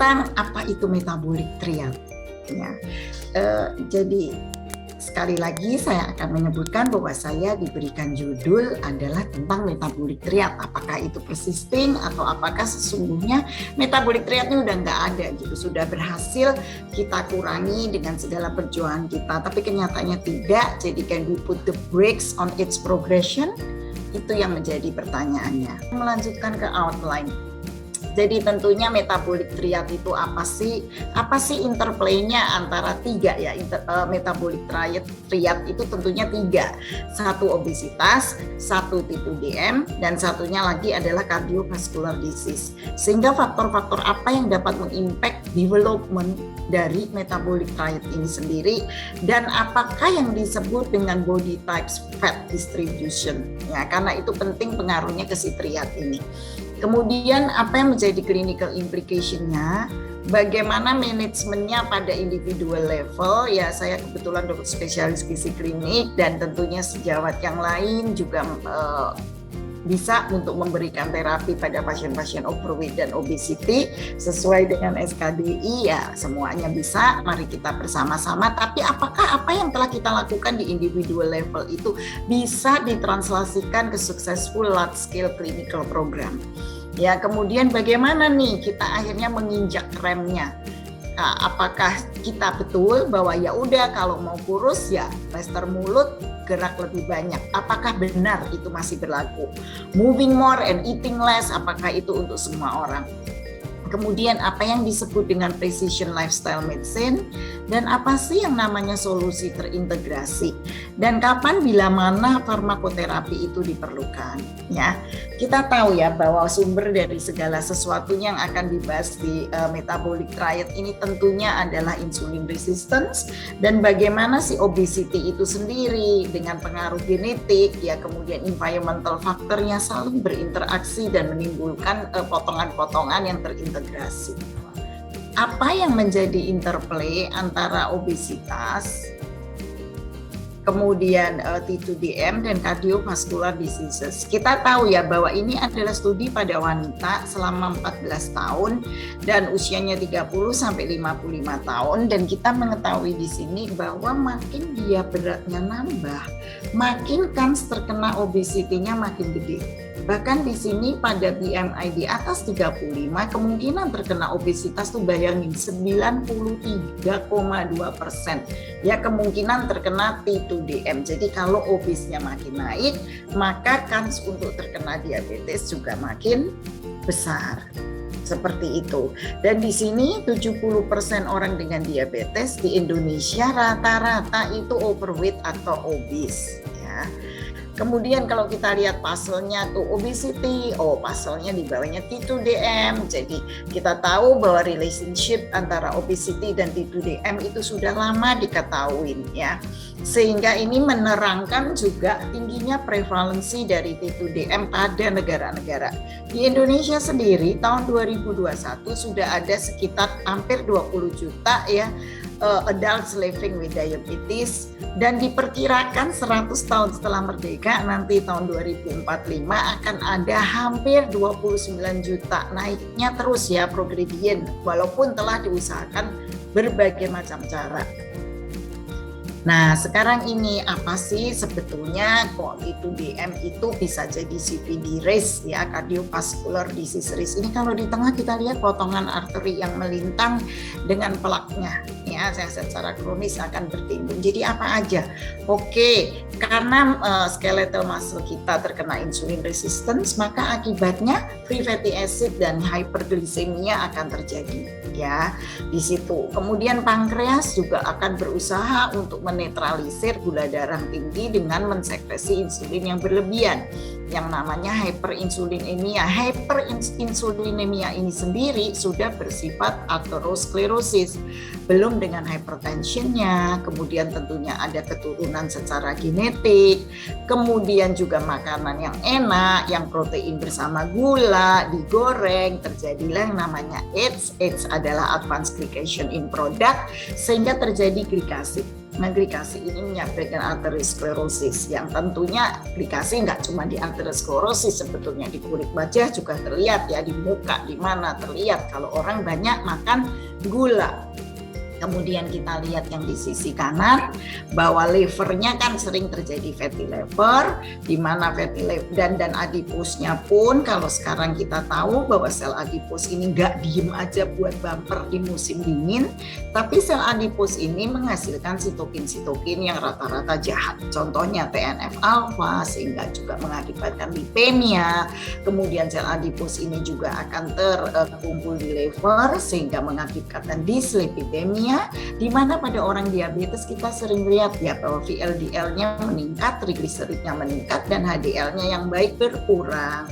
tentang apa itu metabolic triad. Ya. Jadi sekali lagi saya akan menyebutkan bahwa saya diberikan judul adalah tentang metabolic triad. Apakah itu persisting atau apakah sesungguhnya metabolic triadnya udah nggak ada gitu, sudah berhasil kita kurangi dengan segala perjuangan kita. Tapi kenyataannya tidak. Jadi can we put the brakes on its progression? Itu yang menjadi pertanyaannya. Melanjutkan ke outline. Jadi tentunya metabolic triad itu apa sih? Apa sih interplay-nya antara tiga ya? Metabolic triad itu tentunya tiga. Satu obesitas, satu T2DM, dan satunya lagi adalah cardiovascular disease. Sehingga faktor-faktor apa yang dapat mengimpact development dari metabolic triad ini sendiri, dan apakah yang disebut dengan body types fat distribution ya, karena itu penting pengaruhnya ke si triad ini. Kemudian apa yang menjadi clinical implication-nya, bagaimana manajemennya pada individual level, ya saya kebetulan dokter spesialis gizi klinik dan tentunya sejawat yang lain juga bisa untuk memberikan terapi pada pasien-pasien overweight dan obesity sesuai dengan SKDI, ya semuanya bisa, mari kita bersama-sama. Tapi apakah apa yang telah kita lakukan di individual level itu bisa ditranslasikan ke successful large scale clinical program? Ya, kemudian bagaimana nih kita akhirnya menginjak remnya? Nah, apakah kita betul bahwa ya udah kalau mau kurus ya plester mulut, gerak lebih banyak? Apakah benar itu masih berlaku? Moving more and eating less, apakah itu untuk semua orang? Kemudian apa yang disebut dengan precision lifestyle medicine, dan apa sih yang namanya solusi terintegrasi, dan kapan bila mana farmakoterapi itu diperlukan ya. Kita tahu ya bahwa sumber dari segala sesuatunya yang akan dibahas di metabolic triad ini tentunya adalah insulin resistance, dan bagaimana si obesity itu sendiri dengan pengaruh genetik ya, kemudian environmental faktornya saling berinteraksi dan menimbulkan potongan-potongan yang terintegrasi. Apa yang menjadi interplay antara obesitas, kemudian T2DM dan cardiovascular diseases? Kita tahu ya bahwa ini adalah studi pada wanita selama 14 tahun dan usianya 30 sampai 55 tahun, dan kita mengetahui di sini bahwa makin dia beratnya nambah, makin kans terkena obesity-nya makin gede. Bahkan di sini pada BMI di atas 35 kemungkinan terkena obesitas tuh bayangin 93,2% ya, kemungkinan terkena T2DM. Jadi kalau obesnya makin naik, maka kans untuk terkena diabetes juga makin besar. Seperti itu. Dan di sini 70% orang dengan diabetes di Indonesia rata-rata itu overweight atau obese ya. Kemudian kalau kita lihat puzzle-nya tuh obesity, puzzle-nya di bawahnya T2DM. Jadi kita tahu bahwa relationship antara obesity dan T2DM itu sudah lama diketahui ya. Sehingga ini menerangkan juga tingginya prevalensi dari T2DM pada negara-negara. Di Indonesia sendiri tahun 2021 sudah ada sekitar hampir 20 juta ya adults living with diabetes, dan diperkirakan 100 tahun setelah merdeka nanti tahun 2045 akan ada hampir 29 juta, naiknya terus ya progredien walaupun telah diusahakan berbagai macam cara. Nah sekarang ini apa sih sebetulnya kok T2DM itu bisa jadi CVD risk ya, cardiovascular disease risk. Ini kalau di tengah kita lihat potongan arteri yang melintang dengan plaknya ya, secara kronis akan bertimbun. Jadi apa aja? Oke, karena skeletal muscle kita terkena insulin resistance, maka akibatnya free fatty acid dan hyperglycemia akan terjadi ya di situ. Kemudian pankreas juga akan berusaha untuk menetralisir gula darah tinggi dengan mensekresi insulin yang berlebihan, yang namanya hyperinsulinemia. Hyperinsulinemia ini sendiri sudah bersifat aterosklerosis, belum dengan hypertensionnya, kemudian tentunya ada keturunan secara genetik, kemudian juga makanan yang enak, yang protein bersama gula, digoreng, terjadilah yang namanya AIDS adalah advanced glycation in product, sehingga terjadi glikasi. Nah, glikasi ini menyampaikan arteriosklerosis yang tentunya glikasi nggak cuma di arteriosklerosis, sebetulnya di kulit wajah juga terlihat ya, di muka di mana terlihat kalau orang banyak makan gula. Kemudian kita lihat yang di sisi kanan bahwa livernya kan sering terjadi fatty liver, di mana fatty liver dan adipusnya pun kalau sekarang kita tahu bahwa sel adipus ini nggak diem aja buat bumper di musim dingin, tapi sel adipus ini menghasilkan sitokin yang rata-rata jahat. Contohnya TNF alfa sehingga juga mengakibatkan lipemia. Kemudian sel adipus ini juga akan terkumpul di liver sehingga mengakibatkan dislipidemia, di mana pada orang diabetes kita sering lihat ya bahwa VLDL-nya meningkat, trigliseridnya meningkat, dan HDL-nya yang baik berkurang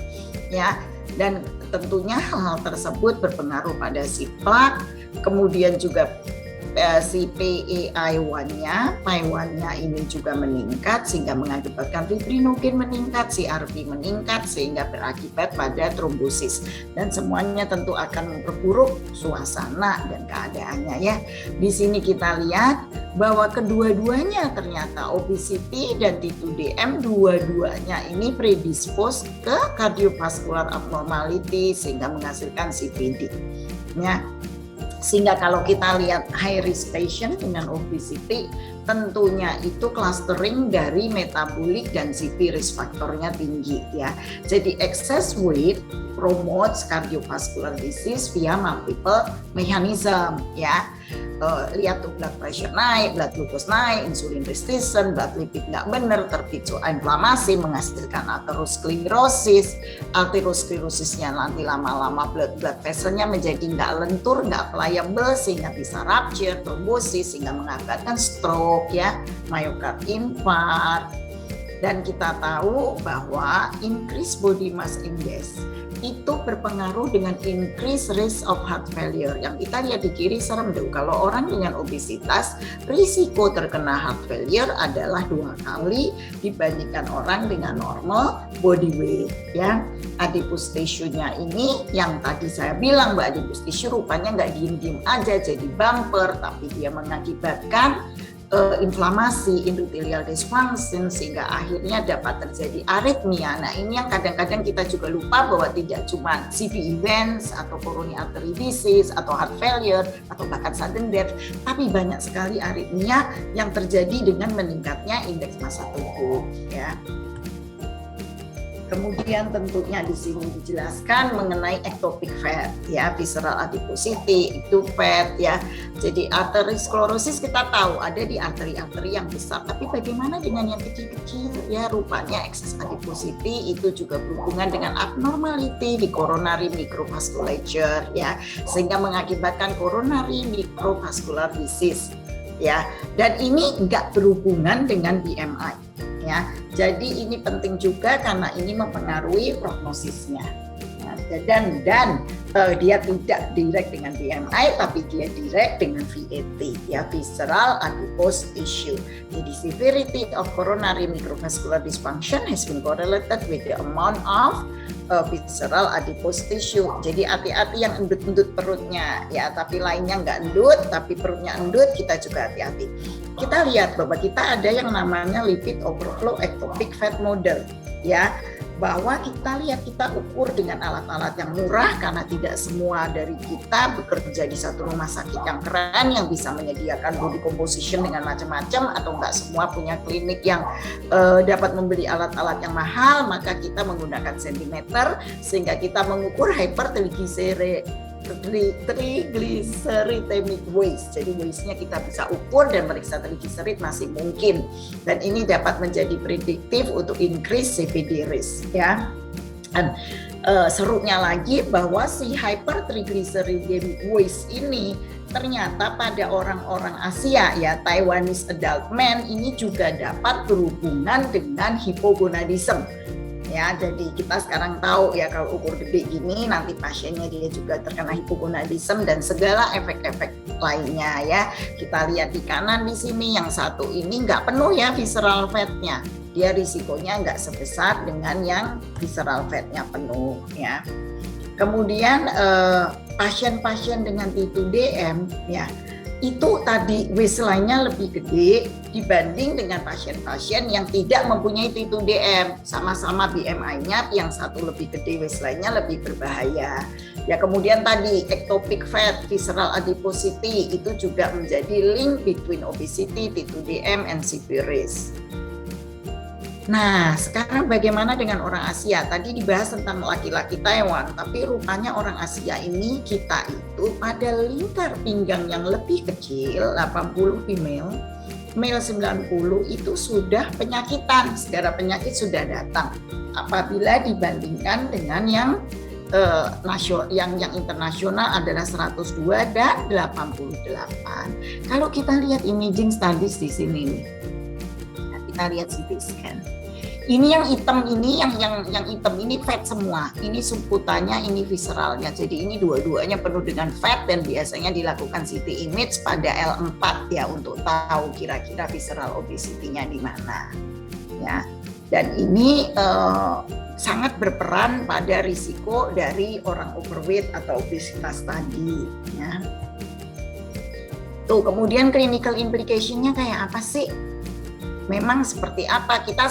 ya. Dan tentunya hal tersebut berpengaruh pada si plak, kemudian juga si PAI1-nya ini juga meningkat sehingga mengakibatkan fibrinogen meningkat, CRP meningkat sehingga berakibat pada trombosis, dan semuanya tentu akan memperburuk suasana dan keadaannya ya. Di sini kita lihat bahwa kedua-duanya ternyata obesity dan T2DM dua-duanya ini predispose ke cardiovascular abnormality sehingga menghasilkan CVD ya. Sehingga kalau kita lihat high risk patient dengan obesity, tentunya itu clustering dari metabolik dan CV risk faktornya tinggi ya. Jadi excess weight promotes cardiovascular disease via multiple mechanism ya. Lihat tuh blood pressure naik, blood glucose naik, insulin resistant, blood lipid nggak benar, terpicu inflamasi, menghasilkan aterosklerosis. Aterosklerosisnya nanti lama-lama blood vessel-nya menjadi nggak lentur, nggak pliable sehingga bisa rupture, trombosis sehingga mengakibatkan stroke ya, myocard infarct. Dan kita tahu bahwa increase body mass index itu berpengaruh dengan increase risk of heart failure. Yang kita lihat di kiri serem tuh, kalau orang dengan obesitas risiko terkena heart failure adalah 2 kali dibandingkan orang dengan normal body weight ya. Adipose tissue-nya ini yang tadi saya bilang Mbak, adipose tissue rupanya nggak diem-diem aja jadi bumper, tapi dia mengakibatkan inflamasi, endothelial dysfunction sehingga akhirnya dapat terjadi aritmia. Nah, ini yang kadang-kadang kita juga lupa bahwa tidak cuma CV events atau coronary artery disease atau heart failure atau bahkan sudden death, tapi banyak sekali aritmia yang terjadi dengan meningkatnya indeks massa tubuh ya. Kemudian tentunya di sini dijelaskan mengenai ectopic fat ya, visceral adiposity itu fat ya. Jadi arteriosklerosis kita tahu ada di arteri-arteri yang besar, tapi bagaimana dengan yang kecil-kecil ya? Rupanya excess adiposity itu juga berhubungan dengan abnormality di coronary microvasculature ya, sehingga mengakibatkan coronary microvascular disease ya. Dan ini enggak berhubungan dengan BMI ya. Jadi ini penting juga karena ini mempengaruhi prognosisnya. Nah, dan dia tidak direct dengan BMI tapi dia direct dengan VAT ya, visceral adipose tissue. Jadi severity of coronary microvascular dysfunction has been correlated with the amount of visceral adipose tissue. Jadi hati-hati yang endut-endut perutnya ya, tapi lainnya nggak endut tapi perutnya endut, kita juga hati-hati. Kita lihat bahwa kita ada yang namanya lipid overflow ectopic fat model ya, bahwa kita lihat, kita ukur dengan alat-alat yang murah karena tidak semua dari kita bekerja di satu rumah sakit yang keren yang bisa menyediakan body composition dengan macam-macam, atau enggak semua punya klinik yang dapat membeli alat-alat yang mahal, maka kita menggunakan sentimeter sehingga kita mengukur triglyceridemic waste. Jadi waste-nya kita bisa ukur dan meriksa triglycerid masih mungkin, dan ini dapat menjadi prediktif untuk increase CVD risk ya. Dan serunya lagi bahwa si hypertriglyceridemic waste ini ternyata pada orang-orang Asia ya, Taiwanese adult men ini juga dapat berhubungan dengan hipogonadism. Ya, jadi kita sekarang tahu ya kalau ukur gede gini nanti pasiennya dia juga terkena hipogonadism dan segala efek-efek lainnya ya. Kita lihat di kanan di sini yang satu ini nggak penuh ya visceral fatnya, dia risikonya nggak sebesar dengan yang visceral fatnya penuh ya. Kemudian pasien-pasien dengan T2DM ya, itu tadi waistline-nya lebih gede dibanding dengan pasien-pasien yang tidak mempunyai T2DM. Sama-sama BMI-nya, yang satu lebih gede, waistline-nya lebih berbahaya. Ya, kemudian tadi ectopic fat, visceral adiposity itu juga menjadi link between obesity, T2DM, and severe risk. Nah, sekarang bagaimana dengan orang Asia? Tadi dibahas tentang laki-laki Taiwan, tapi rupanya orang Asia ini, kita itu pada lingkar pinggang yang lebih kecil, 80 female, male 90 itu sudah penyakitan, segala penyakit sudah datang. Apabila dibandingkan dengan yang internasional adalah 102 dan 88. Kalau kita lihat imaging studies di sini nih, kita lihat CT scan. Ini yang hitam ini, yang hitam ini fat semua. Ini subkutanya, ini visceralnya. Jadi ini dua-duanya penuh dengan fat dan biasanya dilakukan CT image pada L4 ya untuk tahu kira-kira visceral obesity-nya di mana. Ya. Dan ini sangat berperan pada risiko dari orang overweight atau obesitas tadi. Ya. Tuh, kemudian clinical implication-nya kayak apa sih? Memang seperti apa? Kita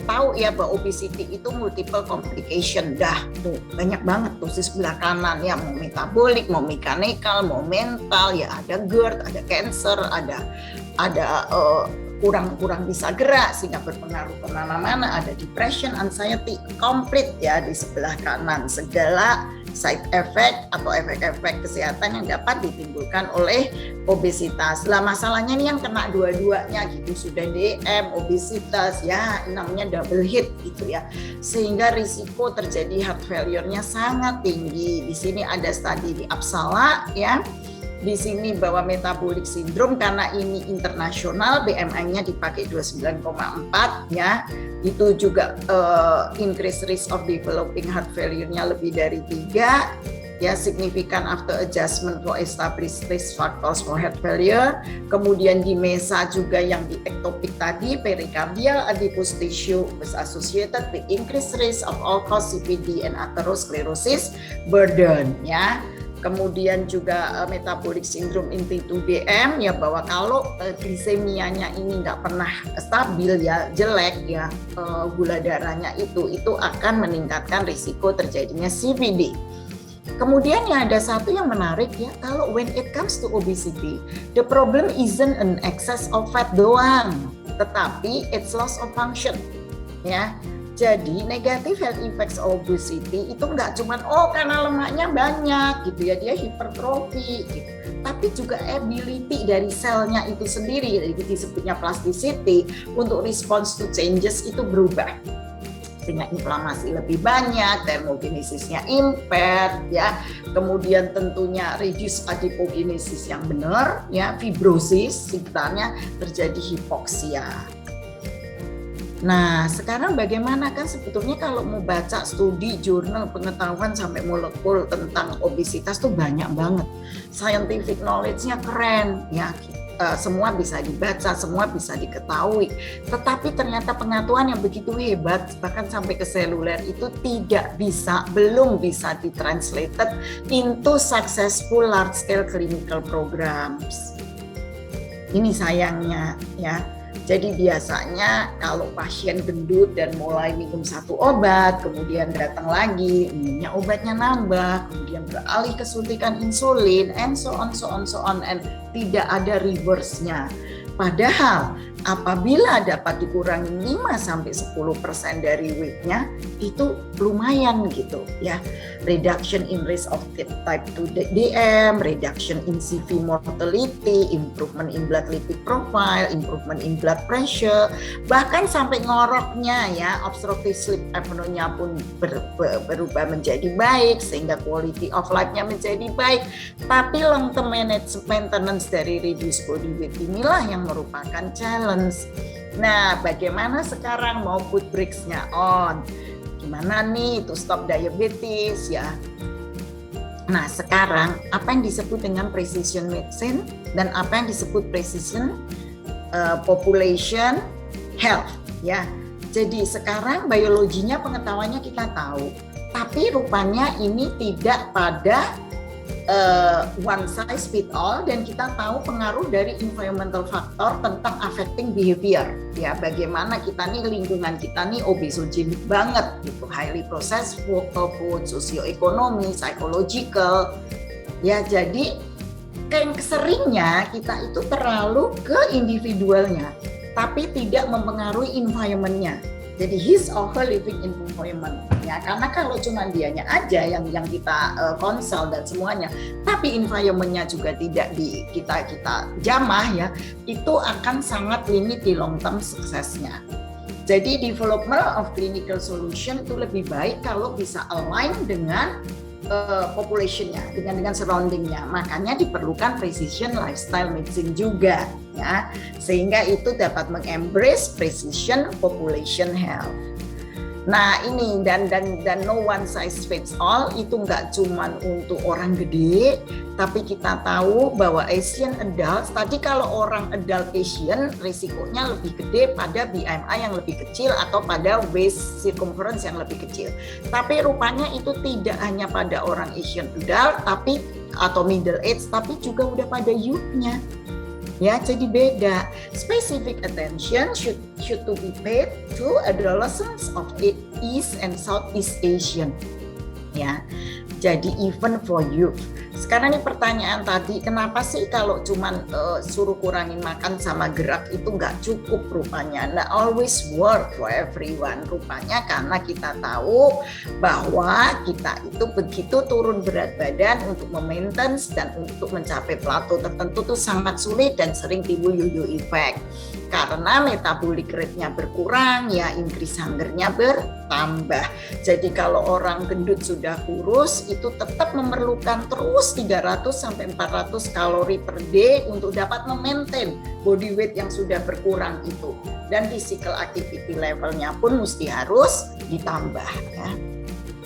tahu ya bahwa obesity itu multiple complication. Dah, tuh banyak banget tuh di sebelah kanan ya, mau metabolik, mau mechanical, mau mental, ya ada GERD, ada cancer, ada kurang bisa gerak sehingga berpengaruh kemana-mana, ada depression, anxiety, komplit ya di sebelah kanan, segala side effect atau efek-efek kesehatan yang dapat ditimbulkan oleh obesitas. Lah masalahnya nih yang kena dua-duanya gitu, sudah DM, obesitas, ya namanya double hit gitu ya, sehingga risiko terjadi heart failure-nya sangat tinggi. Di sini ada studi di Uppsala ya. Di sini bahwa metabolic syndrome karena ini internasional, BMI-nya dipakai 29,4 ya, itu juga increase risk of developing heart failure-nya lebih dari 3 ya, significant after adjustment for established risk factors for heart failure. Kemudian di MESA juga yang di ectopic tadi, pericardial adipose tissue was associated with increased risk of all-cause CVD and atherosclerosis burden ya. Kemudian juga metabolic syndrome in T2DM ya, bahwa kalau glisemianya ini nggak pernah stabil ya, jelek ya, gula darahnya itu akan meningkatkan risiko terjadinya CVD. Kemudian ya ada satu yang menarik ya, kalau when it comes to obesity, the problem isn't an excess of fat doang, tetapi it's loss of function ya. Jadi negative health effects obesity itu nggak cuma karena lemaknya banyak gitu ya, dia hipertrofi gitu, tapi juga ability dari selnya itu sendiri, jadi disebutnya plasticity untuk response to changes itu berubah, sehingga inflamasi lebih banyak, thermogenesisnya impaired ya, kemudian tentunya reduce adipogenesis yang benar ya, fibrosis sekitarnya, terjadi hipoksia. Nah, sekarang bagaimana kan sebetulnya kalau mau baca studi jurnal pengetahuan sampai molekul tentang obesitas tuh banyak banget. Scientific knowledge-nya keren ya. Semua bisa dibaca, semua bisa diketahui. Tetapi ternyata pengetahuan yang begitu hebat bahkan sampai ke seluler itu belum bisa ditranslated into successful large scale clinical programs. Ini sayangnya ya. Jadi biasanya kalau pasien gendut dan mulai minum satu obat, kemudian datang lagi, minumnya obatnya nambah, kemudian beralih ke suntikan insulin, and so on, and tidak ada reverse-nya. Padahal apabila dapat dikurangi 5-10% dari weight-nya, itu lumayan gitu ya. Reduction in risk of type 2 DM, reduction in CV mortality, improvement in blood lipid profile, improvement in blood pressure, bahkan sampai ngoroknya ya, obstructive sleep apnea-nya pun berubah menjadi baik, sehingga quality of life-nya menjadi baik. Tapi long term maintenance dari reduced body weight inilah yang merupakan challenge. Nah, bagaimana sekarang mau put brakes-nya on? Gimana nih to stop diabetes ya? Nah, sekarang apa yang disebut dengan precision medicine dan apa yang disebut precision population health ya. Jadi sekarang biologinya, pengetahuannya kita tahu, tapi rupanya ini tidak pada one size fit all, dan kita tahu pengaruh dari environmental factor tentang affecting behavior. Ya, bagaimana kita nih, lingkungan kita nih obesogenic banget gitu, highly processed food, sosioekonomi, psychological. Ya, jadi yang seringnya kita itu terlalu ke individualnya, tapi tidak mempengaruhi environment-nya. Jadi his or her living environment, ya, karena kalau cuma dianya aja yang kita konsol dan semuanya, tapi environment-nya juga tidak kita jamah, ya, itu akan sangat limit di long term suksesnya. Jadi development of clinical solution itu lebih baik kalau bisa align dengan population-nya, dengan surrounding-nya. Makanya diperlukan precision lifestyle medicine juga, ya, sehingga itu dapat mengembrace precision population health. Nah, ini dan no one size fits all itu nggak cuma untuk orang gede, tapi kita tahu bahwa Asian adults, tadi kalau orang adult Asian risikonya lebih gede pada BMI yang lebih kecil atau pada waist circumference yang lebih kecil. Tapi rupanya itu tidak hanya pada orang Asian adult tapi atau middle age, tapi juga udah pada youth-nya. Ya, jadi beda. Specific attention should to be paid to adolescents of East and Southeast Asian. Ya, jadi even for youth. Sekarang nih pertanyaan tadi, kenapa sih kalau cuman suruh kurangin makan sama gerak itu nggak cukup rupanya? Nah, always work for everyone rupanya, karena kita tahu bahwa kita itu begitu turun berat badan untuk memaintain dan untuk mencapai plateau tertentu tuh sangat sulit dan sering timbul yo-yo effect. Karena metabolic rate-nya berkurang, ya increase hunger-nya bertambah. Jadi kalau orang gendut sudah kurus, itu tetap memerlukan terus 300 sampai 400 kalori per day untuk dapat memaintain body weight yang sudah berkurang itu. Dan physical activity level-nya pun mesti harus ditambah, ya.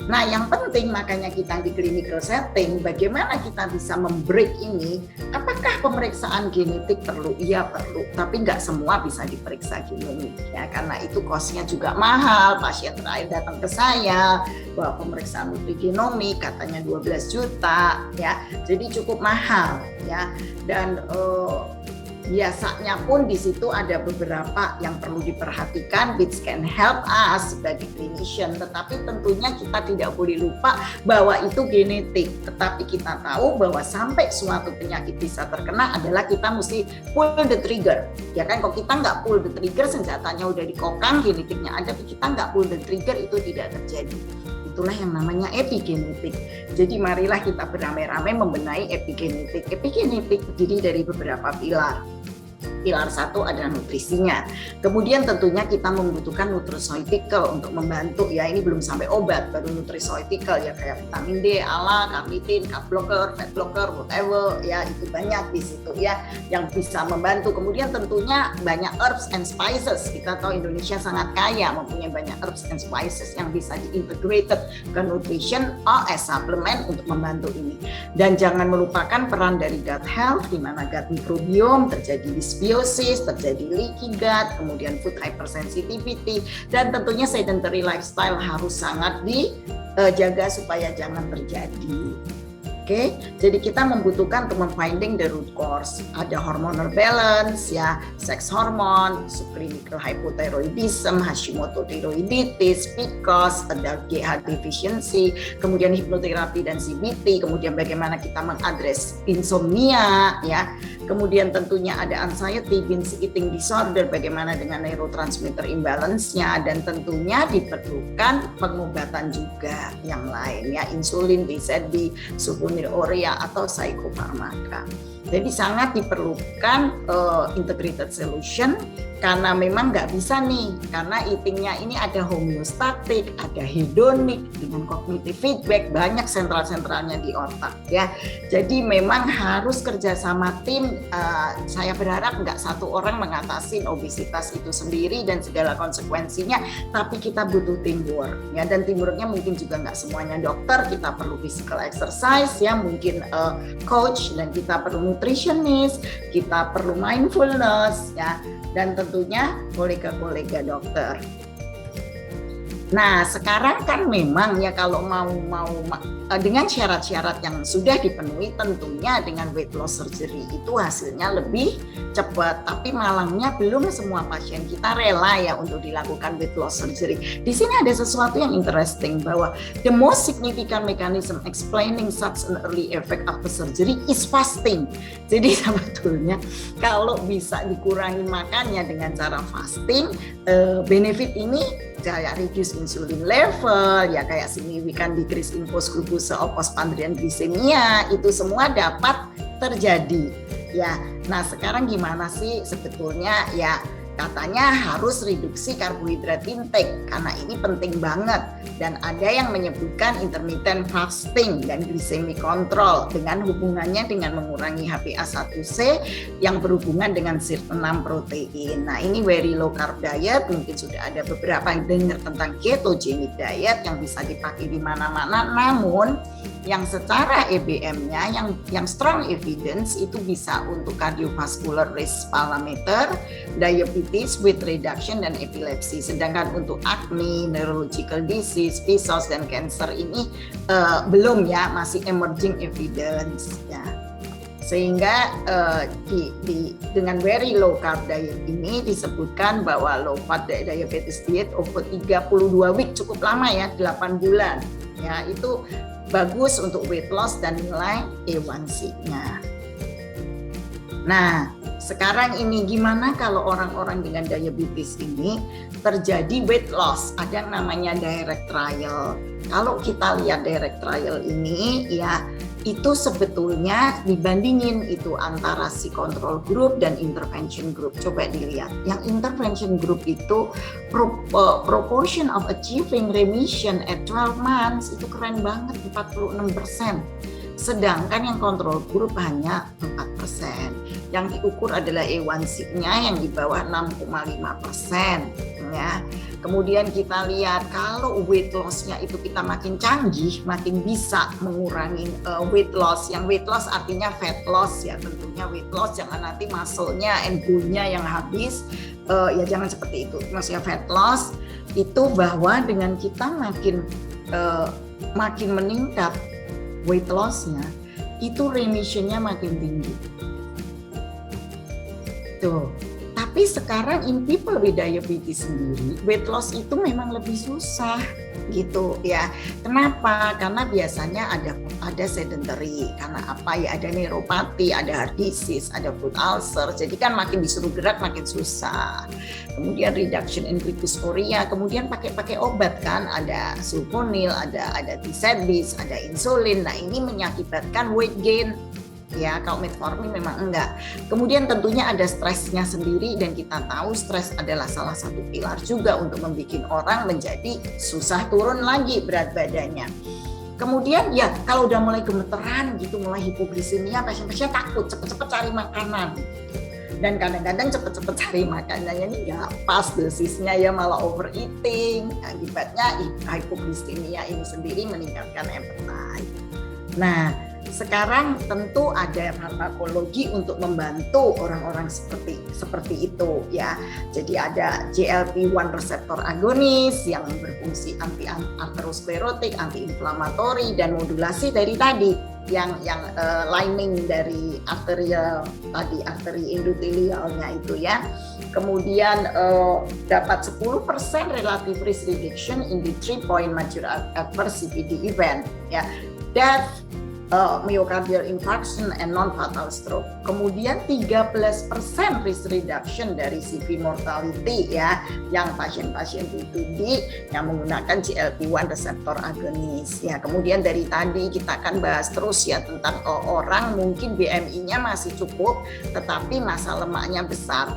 Nah, yang penting makanya kita di clinical setting, bagaimana kita bisa membreak ini. Apakah pemeriksaan genetik perlu? Iya perlu, tapi nggak semua bisa diperiksa genetik, ya, karena itu cost-nya juga mahal. Pasien terakhir datang ke saya bahwa pemeriksaan nutrigenomik katanya 12 juta, ya, jadi cukup mahal, ya. Dan biasanya pun di situ ada beberapa yang perlu diperhatikan which can help us sebagai clinician, tetapi tentunya kita tidak boleh lupa bahwa itu genetik. Tetapi kita tahu bahwa sampai suatu penyakit bisa terkena adalah kita mesti pull the trigger, ya kan. Kalau kita nggak pull the trigger, senjatanya udah dikokang, genetiknya ada, tapi kita nggak pull the trigger, itu tidak terjadi. Itulah yang namanya epigenetik. Jadi marilah kita beramai-ramai membenahi epigenetik. Epigenetik terdiri dari beberapa pilar. Pilar satu adalah nutrisinya. Kemudian tentunya kita membutuhkan nutraceutical untuk membantu, ya, ini belum sampai obat, baru nutraceutical, ya, kayak vitamin D, ALA, carnitin, carb blocker, fat blocker, whatever, ya, itu banyak di situ, ya, yang bisa membantu. Kemudian tentunya banyak herbs and spices. Kita tahu Indonesia sangat kaya, mempunyai banyak herbs and spices yang bisa diintegrated ke nutrition as supplement untuk membantu ini. Dan jangan melupakan peran dari gut health, di mana gut microbiome terjadi dysbiosis, terjadi leaky gut, kemudian food hypersensitivity, dan tentunya sedentary lifestyle harus sangat dijaga supaya jangan terjadi. Oke, jadi kita membutuhkan untuk memfinding the root cause. Ada hormonal balance, ya, sex hormone, subclinical hypothyroidism, Hashimoto thyroiditis, PCOS, ada GH deficiency, kemudian hipnoterapi dan CBT, kemudian bagaimana kita mengadres insomnia, ya. Kemudian tentunya ada anxiety, binge eating disorder, bagaimana dengan neurotransmitter imbalance-nya, dan tentunya diperlukan pengobatan juga yang lain, ya, insulin, BZD, sulfonylurea atau psikofarmaka. Jadi sangat diperlukan integrated solution, karena memang nggak bisa nih, karena eatingnya ini ada homeostatik, ada hedonik, dengan cognitive feedback, banyak sentral-sentralnya di otak, ya. Jadi memang harus kerjasama tim. Saya berharap nggak satu orang mengatasi obesitas itu sendiri dan segala konsekuensinya, tapi kita butuh teamwork, ya. Dan teamworknya mungkin juga nggak semuanya dokter, kita perlu physical exercise, ya, mungkin coach, dan kita perlu nutritionist, kita perlu mindfulness, ya, dan tentunya kolega-kolega dokter. Nah, sekarang kan memang ya kalau mau dengan syarat-syarat yang sudah dipenuhi, tentunya dengan weight loss surgery itu hasilnya lebih cepat. Tapi malangnya belum semua pasien kita rela ya untuk dilakukan weight loss surgery. Di sini ada sesuatu yang interesting bahwa the most significant mechanism explaining such an early effect after surgery is fasting. Jadi sebetulnya kalau bisa dikurangi makannya dengan cara fasting, benefit ini kayak reduce insulin level, ya kayak significant decrease in post-glucose or postprandial glycemia, itu semua dapat terjadi. Ya, nah sekarang gimana sih sebetulnya ya? Katanya harus reduksi karbohidrat intake karena ini penting banget, dan ada yang menyebutkan intermittent fasting dan glycemic control dengan hubungannya dengan mengurangi HbA1c yang berhubungan dengan sirop 6 protein. Nah, ini very low carb diet, mungkin sudah ada beberapa yang dengar tentang ketogenic diet yang bisa dipakai di mana-mana, namun yang secara EBM-nya yang strong evidence itu bisa untuk cardiovascular risk parameter, diabetes, weight reduction, dan epilepsi. Sedangkan untuk acne, neurological disease, PCOS, dan cancer ini belum ya, masih emerging evidence ya. Sehingga dengan very low carb diet ini disebutkan bahwa low fat diabetes diet over 32 week, cukup lama ya, 8 bulan ya, itu bagus untuk weight loss dan nilai A1C-nya. Nah, sekarang ini gimana kalau orang-orang dengan diabetes ini terjadi weight loss? Ada yang namanya direct trial. Kalau kita lihat direct trial ini ya, itu sebetulnya dibandingin itu antara si control group dan intervention group. Coba dilihat. Yang intervention group itu proportion of achieving remission at 12 months itu keren banget, 46%. Sedangkan yang control group hanya 4%. Yang diukur adalah A1C-nya yang di bawah 6,5% ya. Kemudian kita lihat kalau weight loss-nya itu kita makin canggih, makin bisa mengurangi weight loss. Yang weight loss artinya fat loss ya, tentunya weight loss jangan nanti muscle-nya and bone-nya yang habis, ya jangan seperti itu. Maksudnya fat loss itu bahwa dengan kita makin meningkat weight loss-nya, itu remission-nya makin tinggi. Tuh. Tapi sekarang in people with diabetes sendiri, weight loss itu memang lebih susah gitu ya. Kenapa? Karena biasanya ada sedentary, karena apa ya, ada neuropati, ada heart disease, ada food ulcer. Jadi kan makin disuruh gerak makin susah. Kemudian reduction in glucosuria, kemudian pakai obat kan, ada sulfonil, ada tirzepatide, ada insulin. Nah, ini mengakibatkan weight gain. Ya, kalau metformin memang enggak. Kemudian tentunya ada stresnya sendiri, dan kita tahu stres adalah salah satu pilar juga untuk membuat orang menjadi susah turun lagi berat badannya. Kemudian ya kalau udah mulai gemeteran gitu, mulai hipoglikemia, pasien-pasien takut cepet-cepet cari makanan. Dan kadang-kadang cepet-cepet cari makanannya ini nggak pas dosisnya ya, malah overeating. Akibatnya hipoglikemia ini sendiri meningkatkan appetite. Nah, sekarang tentu ada farmakologi untuk membantu orang-orang seperti itu ya. Jadi ada GLP-1 reseptor agonis yang berfungsi anti-aterosklerotik, anti-inflamatori, dan modulasi dari tadi yang lining dari arterial tadi, arteri endotelialnya itu ya. Kemudian dapat 10% relative risk reduction in the 3-point major adverse CVD event ya. Death, myocardial infarction, and non-fatal stroke. Kemudian 13% risk reduction dari CV mortality ya, yang pasien-pasien itu yang menggunakan GLP-1 reseptor agonis ya. Kemudian dari tadi kita akan bahas terus ya tentang orang mungkin BMI-nya masih cukup tetapi massa lemaknya besar.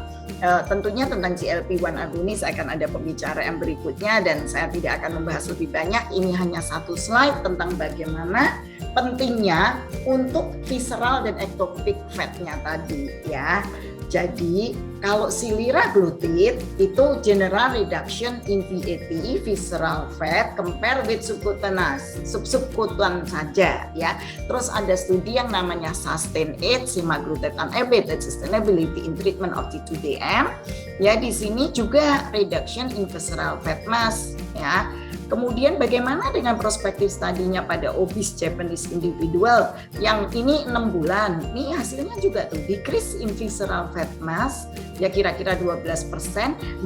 Tentunya tentang GLP-1 agonis akan ada pembicaraan berikutnya dan saya tidak akan membahas lebih banyak. Ini hanya satu slide tentang bagaimana pentingnya untuk visceral dan ectopic fat-nya tadi ya. Jadi Kalau si liraglutid itu general reduction in VAT, visceral fat, compare with subcutaneous saja ya. Terus ada studi yang namanya sustain it, semaglutide unabated sustainability in treatment of T2DM. Ya, di sini juga reduction in visceral fat mass ya. Kemudian bagaimana dengan prospektif studinya pada obese Japanese individual yang ini 6 bulan. Ini hasilnya juga tuh decrease in visceral fat mass ya kira-kira 12%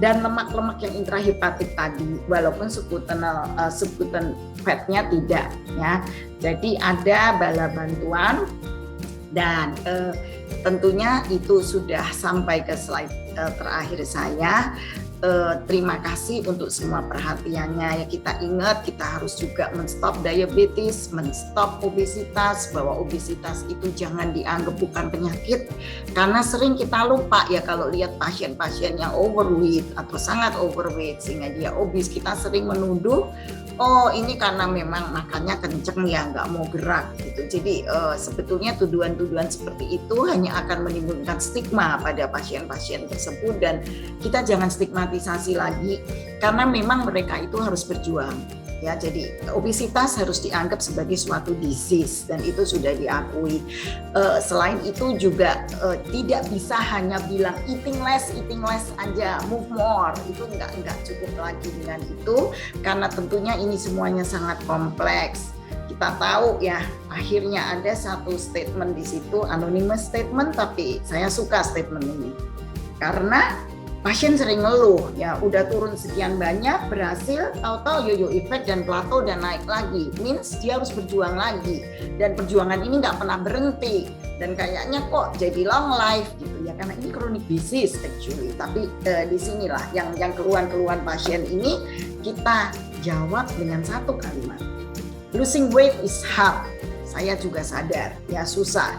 dan lemak-lemak yang intrahepatik tadi walaupun subcutan fatnya tidak ya. Jadi ada bala bantuan dan tentunya itu sudah sampai ke slide terakhir saya. Terima kasih untuk semua perhatiannya ya. Kita ingat kita harus juga menstop diabetes, menstop obesitas, bahwa obesitas itu jangan dianggap bukan penyakit karena sering kita lupa ya kalau lihat pasien-pasien yang overweight atau sangat overweight sehingga dia obes, kita sering menuduh oh ini karena memang makannya kenceng ya nggak mau gerak gitu. Jadi sebetulnya tuduhan-tuduhan seperti itu hanya akan menimbulkan stigma pada pasien-pasien tersebut dan kita jangan stigmatisasi lagi karena memang mereka itu harus berjuang ya. Jadi obesitas harus dianggap sebagai suatu disease dan itu sudah diakui. Selain itu juga tidak bisa hanya bilang eating less aja, move more, itu nggak cukup lagi dengan itu karena tentunya ini semuanya sangat kompleks. Kita tahu ya akhirnya ada satu statement di situ, anonymous statement, tapi saya suka statement ini karena pasien sering ngeluh ya udah turun sekian banyak berhasil, tahu-tahu yo-yo effect dan plateau dan naik lagi, means dia harus berjuang lagi dan perjuangan ini nggak pernah berhenti dan kayaknya kok jadi long life gitu ya karena ini chronic disease actually. Tapi di sinilah yang keluhan-keluhan pasien ini kita jawab dengan satu kalimat, losing weight is hard. Saya juga sadar ya susah.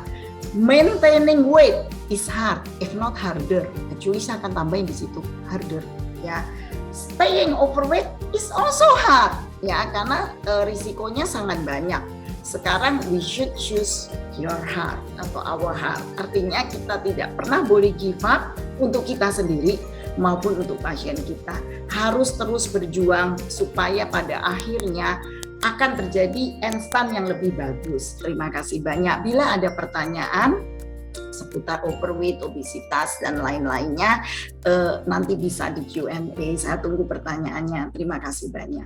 Maintaining weight is hard, if not harder. Actually saya akan tambahin di situ harder ya. Staying overweight is also hard ya karena risikonya sangat banyak. Sekarang we should choose your heart atau our heart. Artinya kita tidak pernah boleh give up untuk kita sendiri maupun untuk pasien kita. Harus terus berjuang supaya pada akhirnya akan terjadi end-stand yang lebih bagus. Terima kasih banyak. Bila ada pertanyaan seputar overweight, obesitas, dan lain-lainnya, nanti bisa di Q&A. Saya tunggu pertanyaannya. Terima kasih banyak.